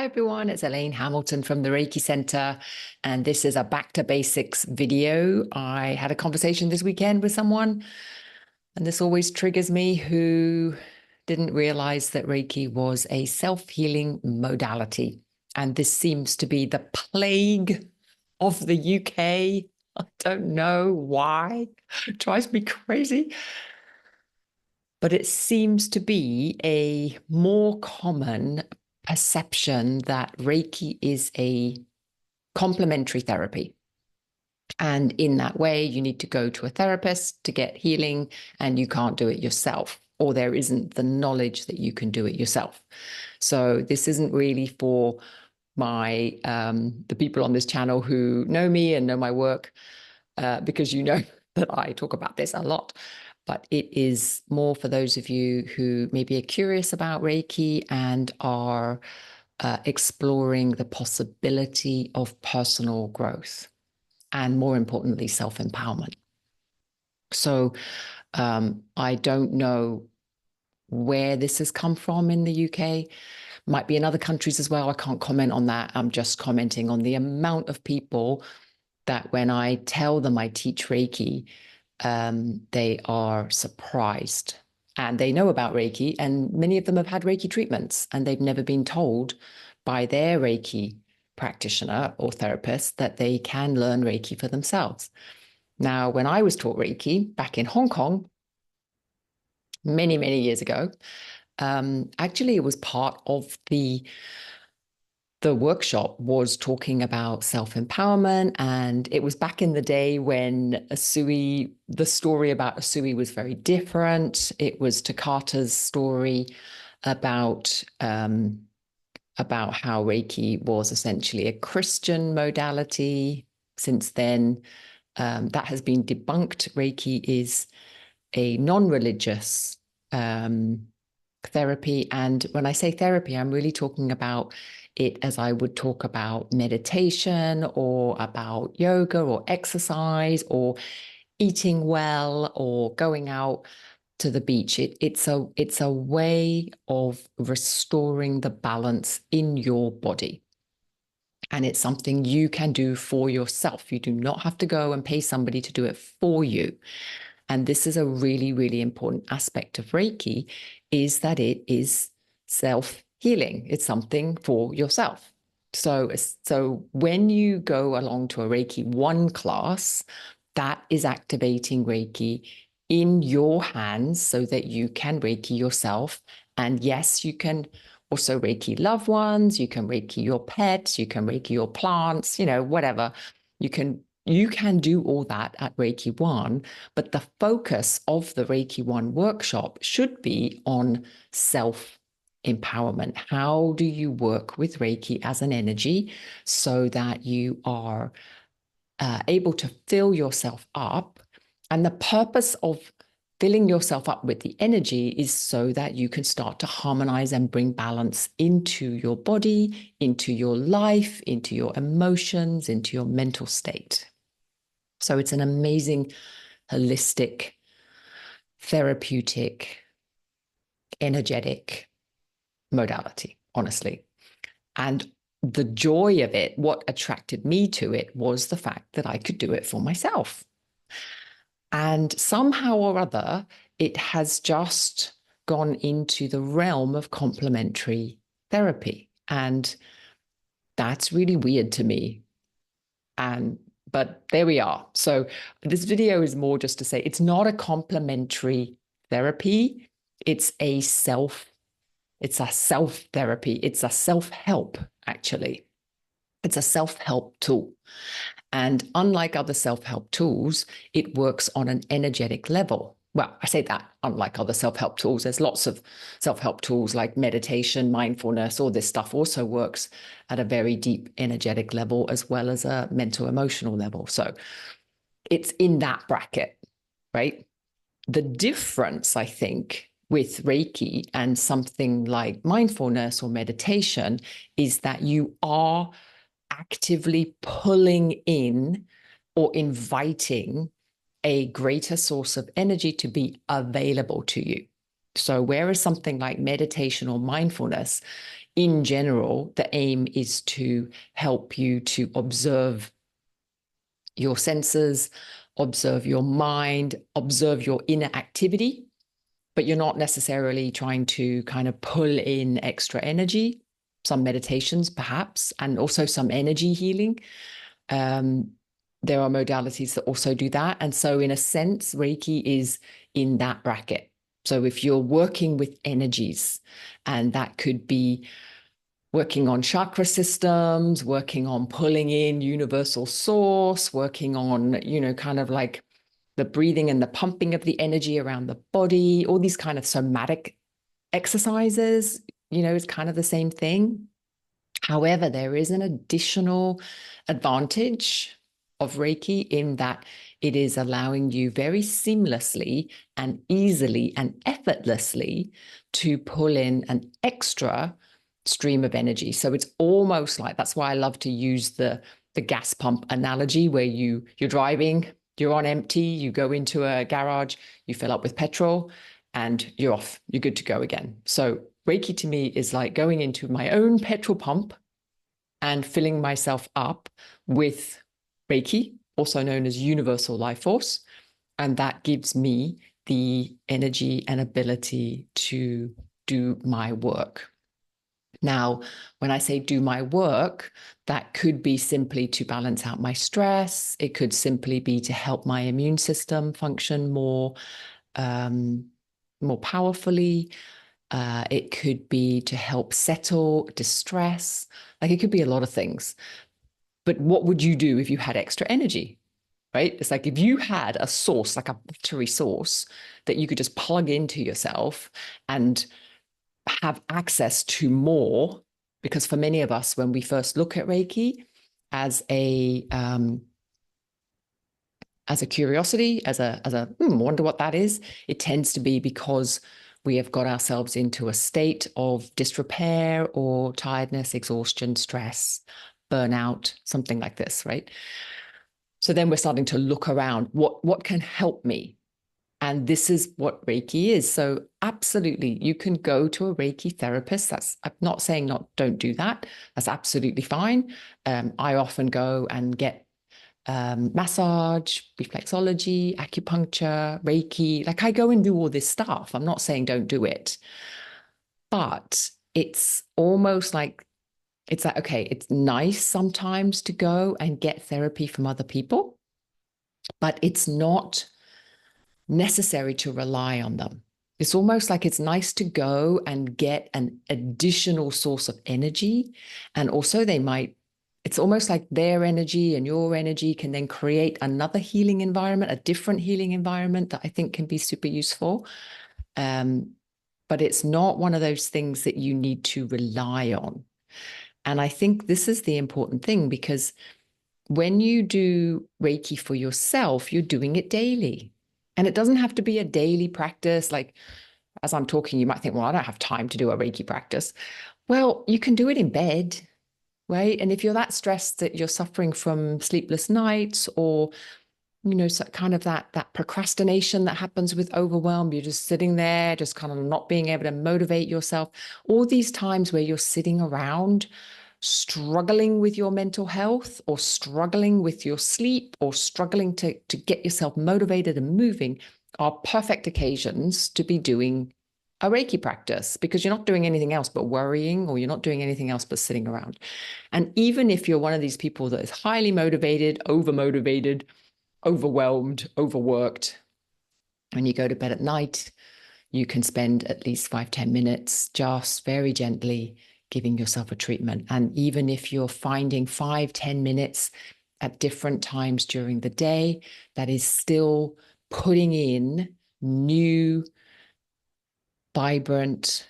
Hi everyone, it's Elaine Hamilton from the Reiki Center, and this is a back to basics video. I had a conversation this weekend with someone, and this always triggers me, who didn't realize that Reiki was a self-healing modality. And this seems to be the plague of the UK. I don't know why. It drives me crazy. But it seems to be a more common perception that Reiki is a complementary therapy. And in that way, you need to go to a therapist to get healing, and you can't do it yourself, or there isn't the knowledge that you can do it yourself. So this isn't really for my the people on this channel who know me and know my work, because you know that I talk about this a lot. But it is more for those of you who maybe are curious about Reiki and are exploring the possibility of personal growth and, more importantly, self-empowerment. So I don't know where this has come from in the UK. Might be in other countries as well. I can't comment on that. I'm just commenting on the amount of people that when I tell them I teach Reiki, they are surprised. And they know about Reiki, and many of them have had Reiki treatments, and they've never been told by their Reiki practitioner or therapist that they can learn Reiki for themselves. Now, when I was taught Reiki back in Hong Kong, many, many years ago, actually it was part of the workshop was talking about self-empowerment, and it was back in the day when Usui, the story about Usui was very different. It was Takata's story about how Reiki was essentially a Christian modality. Since then, that has been debunked. Reiki is a non-religious therapy. And when I say therapy, I'm really talking about it as I would talk about meditation or about yoga or exercise or eating well or going out to the beach. It's a way of restoring the balance in your body. And it's something you can do for yourself. You do not have to go and pay somebody to do it for you. And this is a really, really important aspect of Reiki, is that it is self-healing. It's something for yourself. So when you go along to a Reiki 1 class, that is activating Reiki in your hands so that you can Reiki yourself. And yes, you can also Reiki loved ones, you can Reiki your pets, you can Reiki your plants, whatever. You can do all that at Reiki 1, but the focus of the Reiki 1 workshop should be on self-empowerment. How do you work with Reiki as an energy so that you are able to fill yourself up? And the purpose of filling yourself up with the energy is so that you can start to harmonize and bring balance into your body, into your life, into your emotions, into your mental state. So it's an amazing, holistic, therapeutic, energetic modality, honestly. And the joy of it, what attracted me to it, was the fact that I could do it for myself. And somehow or other, it has just gone into the realm of complementary therapy. And that's really weird to me. But there we are. So this video is more just to say it's not a complementary therapy. It's a self therapy. It's a self-help, actually. It's a self-help tool. And unlike other self-help tools, it works on an energetic level. Well, I say that, unlike other self-help tools. There's lots of self-help tools like meditation, mindfulness, all this stuff also works at a very deep energetic level as well as a mental, emotional level. So it's in that bracket, right? The difference, I think, with Reiki and something like mindfulness or meditation is that you are actively pulling in or inviting a greater source of energy to be available to you. So whereas something like meditation or mindfulness, in general, the aim is to help you to observe your senses, observe your mind, observe your inner activity, but you're not necessarily trying to kind of pull in extra energy. Some meditations, perhaps, and also some energy healing. There are modalities that also do that. And so, in a sense, Reiki is in that bracket. So, if you're working with energies, and that could be working on chakra systems, working on pulling in universal source, working on, kind of like the breathing and the pumping of the energy around the body, all these kind of somatic exercises, is kind of the same thing. However, there is an additional advantage of Reiki in that it is allowing you very seamlessly and easily and effortlessly to pull in an extra stream of energy. So it's almost like, that's why I love to use the gas pump analogy, where you're driving, you're on empty, you go into a garage, you fill up with petrol, and you're off. You're good to go again. So Reiki to me is like going into my own petrol pump and filling myself up with Reiki, also known as universal life force. And that gives me the energy and ability to do my work. Now, when I say do my work, that could be simply to balance out my stress. It could simply be to help my immune system function more powerfully. It could be to help settle distress. Like, it could be a lot of things. But what would you do if you had extra energy, right? It's like if you had a source, like a battery source, that you could just plug into yourself and have access to more. Because for many of us, when we first look at Reiki as a curiosity, as a wonder what that is, it tends to be because we have got ourselves into a state of disrepair or tiredness, exhaustion, stress, burnout, something like this, right? So then we're starting to look around, what can help me? And this is what Reiki is. So absolutely, you can go to a Reiki therapist. I'm not saying don't do that. That's absolutely fine. I often go and get massage, reflexology, acupuncture, Reiki. Like, I go and do all this stuff. I'm not saying don't do it. But it's almost like, okay, it's nice sometimes to go and get therapy from other people, but it's not necessary to rely on them. It's almost like it's nice to go and get an additional source of energy. And also it's almost like their energy and your energy can then create another healing environment, a different healing environment that I think can be super useful. But it's not one of those things that you need to rely on. And I think this is the important thing, because when you do Reiki for yourself, you're doing it daily. And it doesn't have to be a daily practice. Like, as I'm talking, you might think, well, I don't have time to do a Reiki practice. Well, you can do it in bed, right? And if you're that stressed that you're suffering from sleepless nights, or, kind of that procrastination that happens with overwhelm, you're just sitting there, just kind of not being able to motivate yourself. All these times where you're sitting around struggling with your mental health, or struggling with your sleep, or struggling to get yourself motivated and moving, are perfect occasions to be doing a Reiki practice, because you're not doing anything else but worrying, or you're not doing anything else but sitting around. And even if you're one of these people that is highly motivated, overmotivated, overwhelmed, overworked, and you go to bed at night, you can spend at least 5-10 minutes just very gently giving yourself a treatment. And even if you're finding 5-10 minutes at different times during the day, that is still putting in new, vibrant,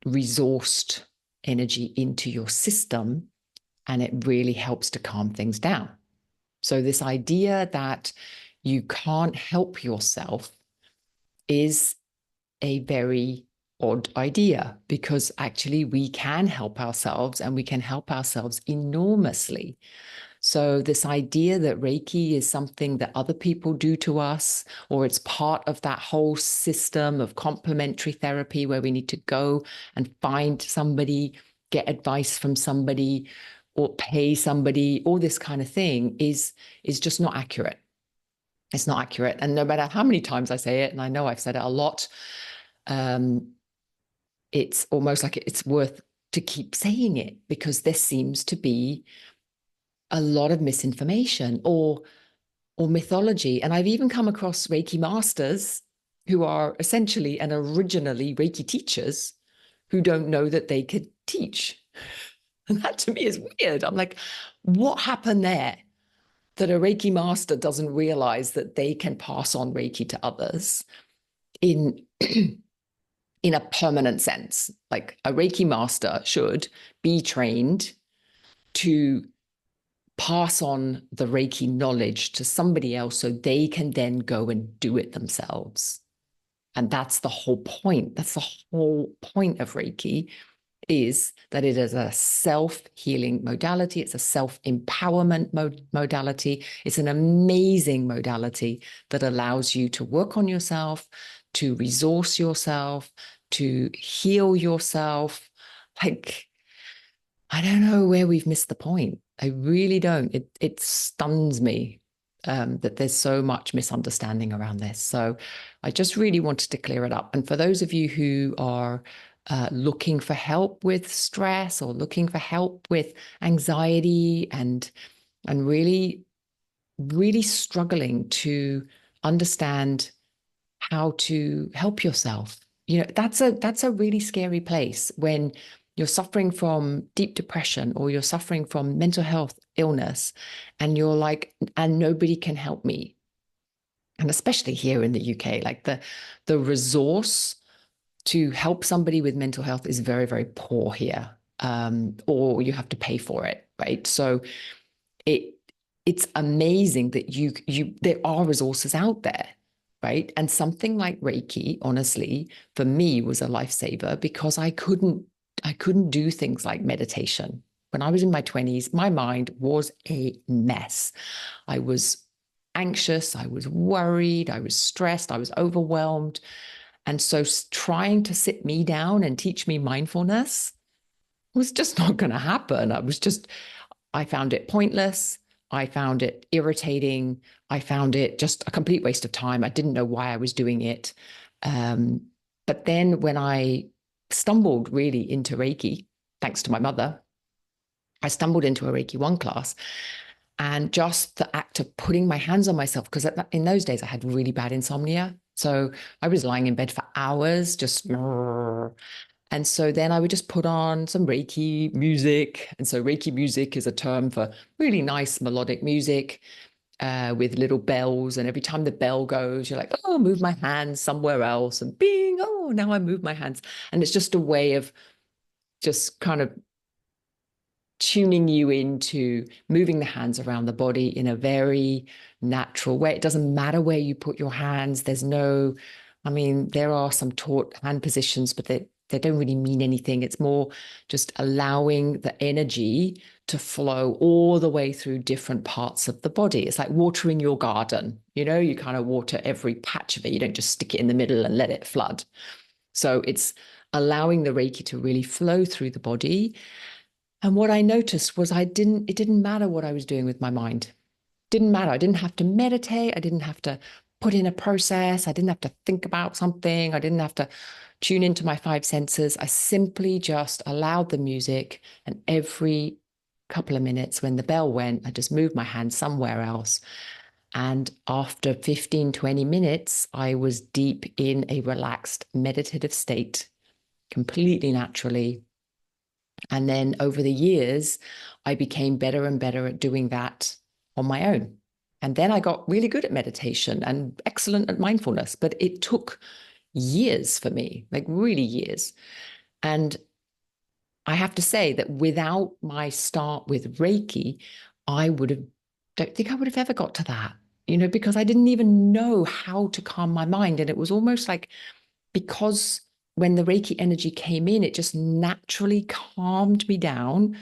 resourced energy into your system, and it really helps to calm things down. So this idea that you can't help yourself is a very odd idea, because actually we can help ourselves, and we can help ourselves enormously. So this idea that Reiki is something that other people do to us, or it's part of that whole system of complementary therapy where we need to go and find somebody, get advice from somebody, or pay somebody, all this kind of thing is just not accurate. It's not accurate. And no matter how many times I say it, and I know I've said it a lot, it's almost like it's worth to keep saying it, because there seems to be a lot of misinformation or mythology. And I've even come across Reiki masters who are essentially and originally Reiki teachers who don't know that they could teach. And that to me is weird. I'm like, what happened there? That a Reiki master doesn't realize that they can pass on Reiki to others in in a permanent sense. Like a Reiki master should be trained to pass on the Reiki knowledge to somebody else so they can then go and do it themselves. And that's the whole point. That's the whole point of Reiki, is that it is a self-healing modality. It's a self-empowerment modality. It's an amazing modality that allows you to work on yourself, to resource yourself, to heal yourself. Like, I don't know where we've missed the point. I really don't. It stuns me that there's so much misunderstanding around this. So I just really wanted to clear it up. And for those of you who are looking for help with stress or looking for help with anxiety and really, really struggling to understand how to help yourself, that's a really scary place when you're suffering from deep depression or you're suffering from mental health illness and you're like, and nobody can help me. And especially here in the UK, like the resource to help somebody with mental health is very, very poor here, or you have to pay for it, right? So it's amazing that there are resources out there, right? And something like Reiki, honestly, for me was a lifesaver because I couldn't do things like meditation. When I was in my 20s, my mind was a mess. I was anxious, I was worried, I was stressed, I was overwhelmed. And so trying to sit me down and teach me mindfulness was just not going to happen. I found it pointless. I found it irritating. I found it just a complete waste of time. I didn't know why I was doing it. But then when I stumbled really into Reiki, thanks to my mother, I stumbled into a Reiki 1 class. And just the act of putting my hands on myself, because in those days I had really bad insomnia. So I was lying in bed for hours, just. And so then I would just put on some Reiki music. And so Reiki music is a term for really nice melodic music with little bells. And every time the bell goes, you're like, oh, move my hands somewhere else. And bing, oh, now I move my hands. And it's just a way of just kind of tuning you into moving the hands around the body in a very natural way. It doesn't matter where you put your hands. There are some taught hand positions, but they don't really mean anything. It's more just allowing the energy to flow all the way through different parts of the body. It's like watering your garden. You kind of water every patch of it. You don't just stick it in the middle and let it flood. So it's allowing the Reiki to really flow through the body. And what I noticed was it didn't matter what I was doing with my mind. Didn't matter. I didn't have to meditate. I didn't have to put in a process. I didn't have to think about something. I didn't have to tune into my 5 senses. I simply just allowed the music, and every couple of minutes when the bell went, I just moved my hand somewhere else. And after 15, 20 minutes, I was deep in a relaxed meditative state, completely naturally. And then over the years, I became better and better at doing that on my own. And then I got really good at meditation and excellent at mindfulness, but it took years for me, like really years. And I have to say that without my start with Reiki, don't think I would have ever got to that, because I didn't even know how to calm my mind. And it was almost like, because when the Reiki energy came in, it just naturally calmed me down.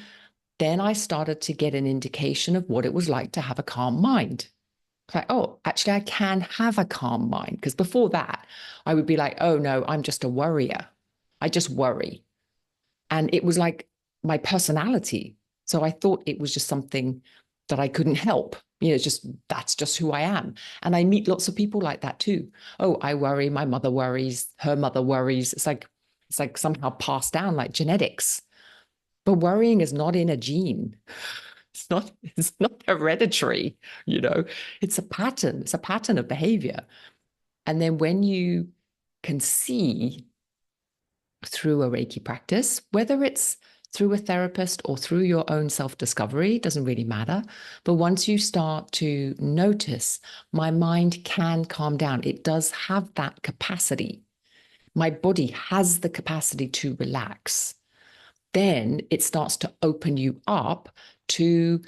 then I started to get an indication of what it was like to have a calm mind. Like, oh, actually, I can have a calm mind. Because before that, I would be like, oh no, I'm just a worrier. I just worry. And it was like my personality. So I thought it was just something that I couldn't help. It's just that's just who I am. And I meet lots of people like that too. Oh, I worry, my mother worries, her mother worries. It's like somehow passed down like genetics. But worrying is not in a gene. It's not hereditary, you know. It's a pattern. It's a pattern of behavior. And then when you can see through a Reiki practice, whether it's through a therapist or through your own self-discovery, doesn't really matter. But once you start to notice, my mind can calm down. It does have that capacity. My body has the capacity to relax. Then it starts to open you up to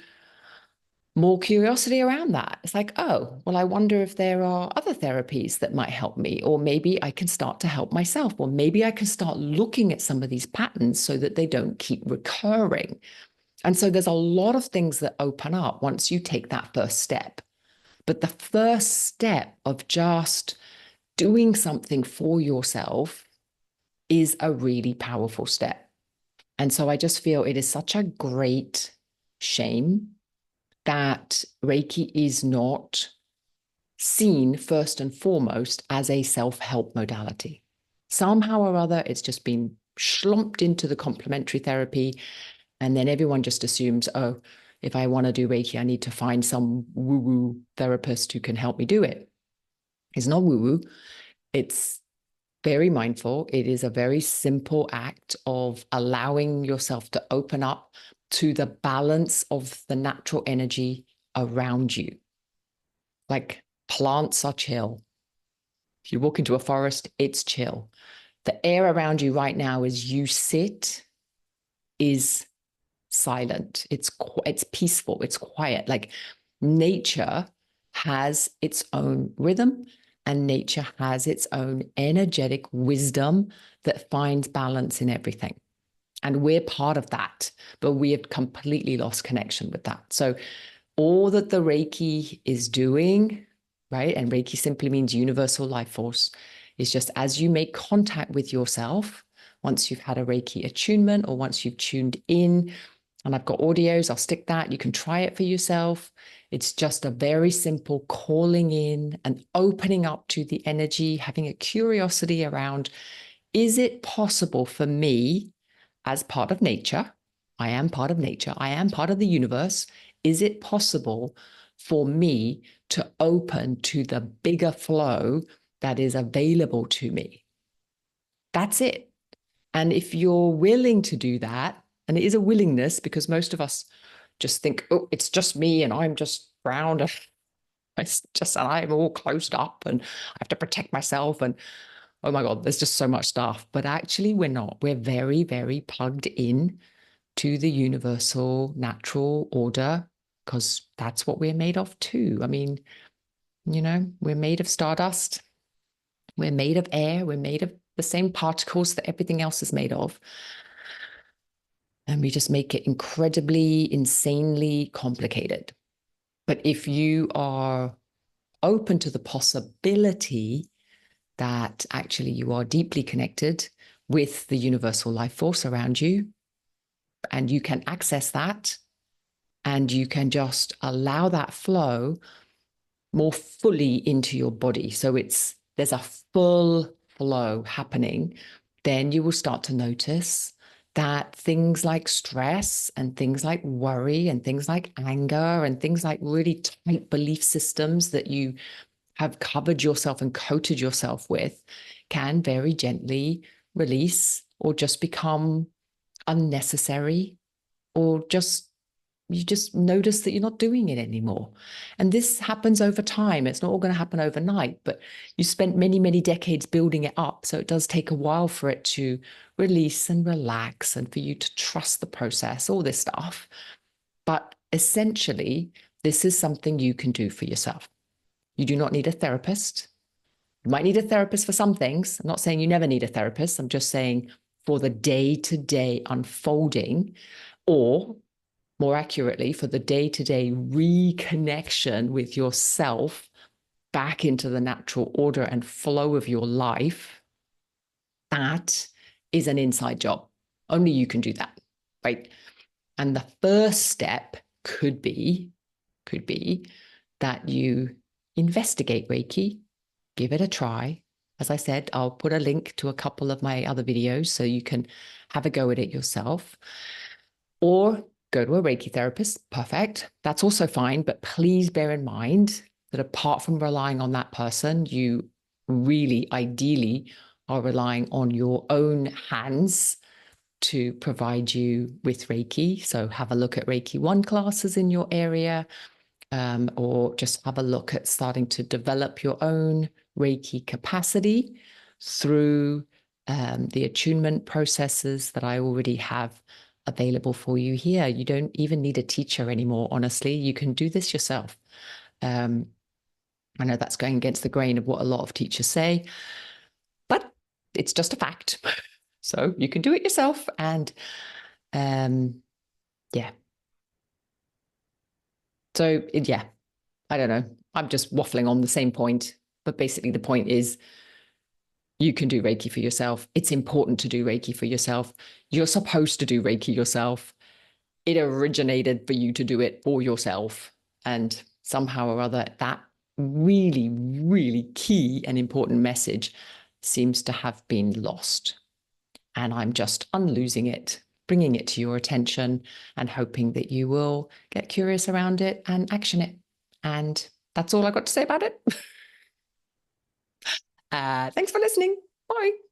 more curiosity around that. It's like, oh, well, I wonder if there are other therapies that might help me, or maybe I can start to help myself, or maybe I can start looking at some of these patterns so that they don't keep recurring. And so there's a lot of things that open up once you take that first step. But the first step of just doing something for yourself is a really powerful step. And so I just feel it is such a great shame that Reiki is not seen first and foremost as a self-help modality. Somehow or other, it's just been schlumped into the complementary therapy. And then everyone just assumes, oh, if I want to do Reiki, I need to find some woo-woo therapist who can help me do it. It's not woo-woo. It's very mindful. It is a very simple act of allowing yourself to open up to the balance of the natural energy around you. Like plants are chill. If you walk into a forest, it's chill. The air around you right now as you sit is silent. It's peaceful. It's quiet. Like nature has its own rhythm and nature has its own energetic wisdom that finds balance in everything. And we're part of that, but we have completely lost connection with that. So all that the Reiki is doing, right? And Reiki simply means universal life force, is just as you make contact with yourself, once you've had a Reiki attunement or once you've tuned in, and I've got audios, I'll stick that. You can try it for yourself. It's just a very simple calling in and opening up to the energy, having a curiosity around, is it possible for me as part of nature? I am part of nature. I am part of the universe. Is it possible for me to open to the bigger flow that is available to me? That's it. And if you're willing to do that, and it is a willingness because most of us just think, oh, it's just me and I'm just drowned. And I'm all closed up and I have to protect myself. And oh my God, there's just so much stuff. But actually, we're not. We're very, very plugged in to the universal natural order because that's what we're made of too. I mean, we're made of stardust. We're made of air. We're made of the same particles that everything else is made of. And we just make it incredibly, insanely complicated. But if you are open to the possibility that actually you are deeply connected with the universal life force around you, and you can access that, and you can just allow that flow more fully into your body. So there's a full flow happening. Then you will start to notice that things like stress and things like worry and things like anger and things like really tight belief systems that you have covered yourself and coated yourself with can very gently release or just become unnecessary, or you just notice that you're not doing it anymore. And this happens over time. It's not all going to happen overnight, but you spent many, many decades building it up. So it does take a while for it to release and relax and for you to trust the process, all this stuff. But essentially, this is something you can do for yourself. You do not need a therapist. You might need a therapist for some things. I'm not saying you never need a therapist. I'm just saying for the day-to-day unfolding, or more accurately, for the day-to-day reconnection with yourself back into the natural order and flow of your life, that is an inside job. Only you can do that, right? And the first step could be that you investigate Reiki, give it a try. As I said, I'll put a link to a couple of my other videos so you can have a go at it yourself. Or go to a Reiki therapist. Perfect. That's also fine. But please bear in mind that apart from relying on that person, you really ideally are relying on your own hands to provide you with Reiki. So have a look at Reiki 1 classes in your area, or just have a look at starting to develop your own Reiki capacity through the attunement processes that I already have available for you here. You don't even need a teacher anymore, honestly. You can do this yourself. I know that's going against the grain of what a lot of teachers say, but it's just a fact. So you can do it yourself. And yeah. So yeah, I don't know. I'm just waffling on the same point. But basically, the point is you can do Reiki for yourself. It's important to do Reiki for yourself. You're supposed to do Reiki yourself. It originated for you to do it for yourself. And somehow or other, that really, really key and important message seems to have been lost. And I'm just unlosing it, bringing it to your attention and hoping that you will get curious around it and action it. And that's all I got to say about it. Thanks for listening. Bye.